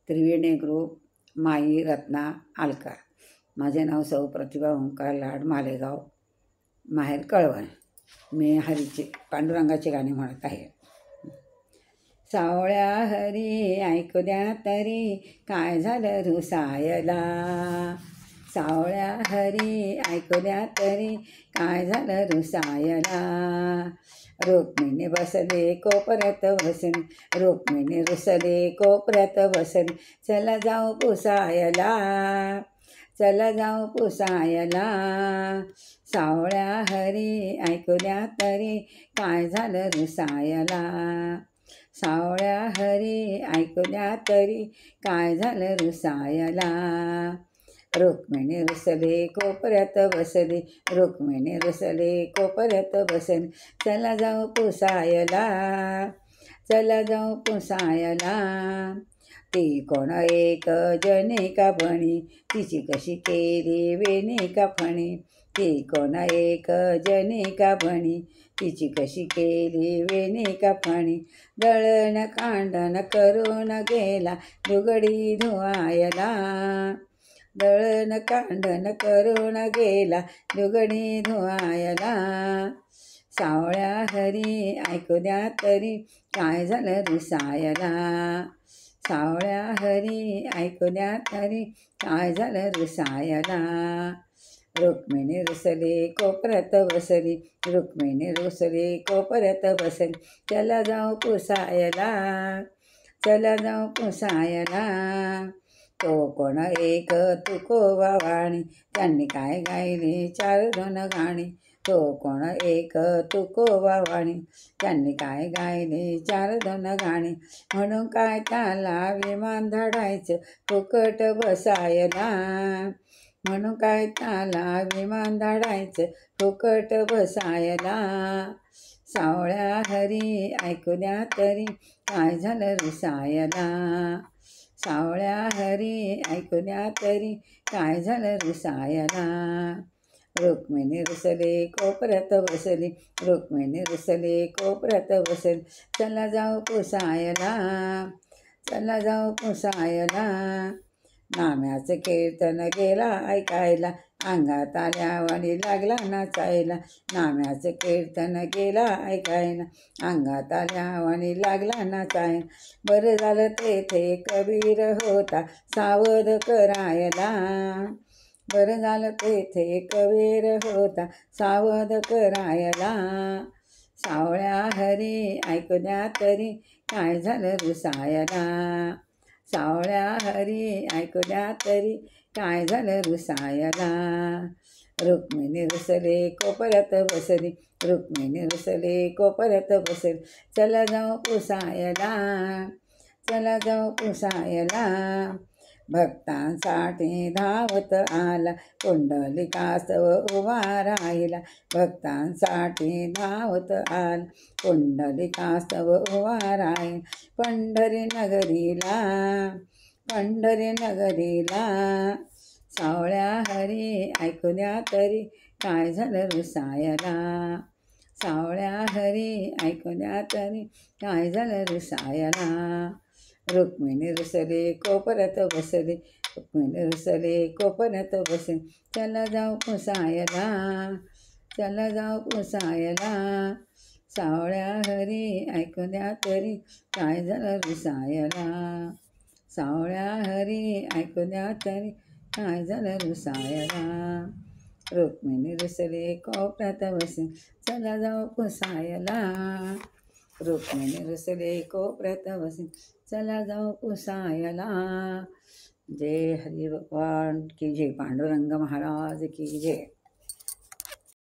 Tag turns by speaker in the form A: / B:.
A: त्रिवेणी group माई रत्ना आलकर. माझे नाव सौ प्रतिभा ओंकार लाड, मालेगाव, माहेर कळवण. मी पांडुरंगाची गाणी म्हणत आहे. सावळ्या हरी ऐकू द्या तरी काय झालं रुसायला. सावळ्या हरी ऐकू द्या तरी काय झालं रुसायला. रुक्मिणी बसले कोपऱ्यात बसून, रुक्मिणी रुसले कोपऱ्यात बसून. चला जाऊ पुसायला, चला जाऊ पुसायला. सावळ्या हरी ऐकू द्या तरी काय झालं रुसायला. सावळ्या हरी ऐकू द्या तरी काय झालं रुसायला. रुक्मिणी रुसले कोपऱ्यात बसली, रुक्मिणी रुसले कोपऱ्यात बसली. चला जाऊ पुसायला, चला जाऊ पुसायला. ती कोण एक जनिका बणी, तिची कशी केली वेणिका फणी. ती कोण एक जनिका बणी, तिची कशी केली वेणिका फणी. दळण कांडण करून गेला दुगडी धुवायला. दळण कांडण करून गेला दुगडी धुवायला. सावळ्या हरी ऐकू द्या तरी काय झालं रुसायला. सावळ्या हरी ऐकू द्या तरी काय झालं रुसायला. रुक्मिणी रुसली कोपऱ्यात बसली, रुक्मिणी रुसली कोपऱ्यात बसली. चला जाऊ पुसायला, चला जाऊ पुसायला. तो कोण एक तुकोबा वाणी, त्यांनी काय गायली 4 दोन गाणी. तो कोण एक तुकोबा वाणी, त्यांनी काय गायली 4 दोन गाणी. म्हणून काय त्याला विमान धाडायचं फुकट बसायला. म्हणून काय त्याला विमान धाडायचं फुकट बसायला. सावळ्या हरी ऐकू द्या तरी काय झालं रुसायला. सावळ्या हरी ऐकू द्या तरी काय झालं रुसायला. रुक्मिणी रुसले कोपऱ्यात बसली, रुक्मिणी रुसले कोपऱ्यात बसली. चला जाऊ पुसायला, चला जाऊ पुसायला. नाम्याचं कीर्तन गेला ऐकायला, अंगात आल्यावानी लागला नाचायला. नाम्याचं कीर्तन गेला ऐकायला, अंगात आल्यावानी लागला नाचायला. बरं झालं तेथे कबीर होता सावध करायला. बरं झालं तेथे कबीर होता सावध करायला. सावळ्या हरी ऐकू द्या तरी काय झालं रुसायला. सावळ्या हरी ऐकू द्या तरी काय झालं रुसायला. रुक्मिणी रुसले कोपऱ्यात बसली, रुक्मिणी रुसले कोपऱ्यात बसली. चला जाऊ पुसायला, चला जाऊ पुसायला. भक्तांसाठी धावत आला पुंडलिकास्तव उभा राहिला. भक्तांसाठी धावत आला पुंडलिकास्तव उभा राहिला. पंढरी नगरीला, पंढरी नगरीला. सावळ्या हरी ऐकू द्या तरी काय झालं रुसायला. सावळ्या हरी ऐकू द्या तरी काय झालं रुसायला. रुक्मिणी रुसले कोपऱ्यात बसली, रुक्मिणी रुसले कोपऱ्यात बसली. चला जाऊ पुसायला, चला जाऊ पुसायला. सावळ्या हरी ऐकू द्या तरी काय झालं रुसायला. सावळ्या हरी ऐकू द्या तरी काय झालं रुसायला. रुक्मिणी रुसले कोपऱ्यात बसली. चला जाऊ पुसायला. रुक्मिणी रुसले कोपऱ्यात बसली. चला जाऊ पुसायला. जय हरी भगवान की जय, पांडुरंग महाराज की जय.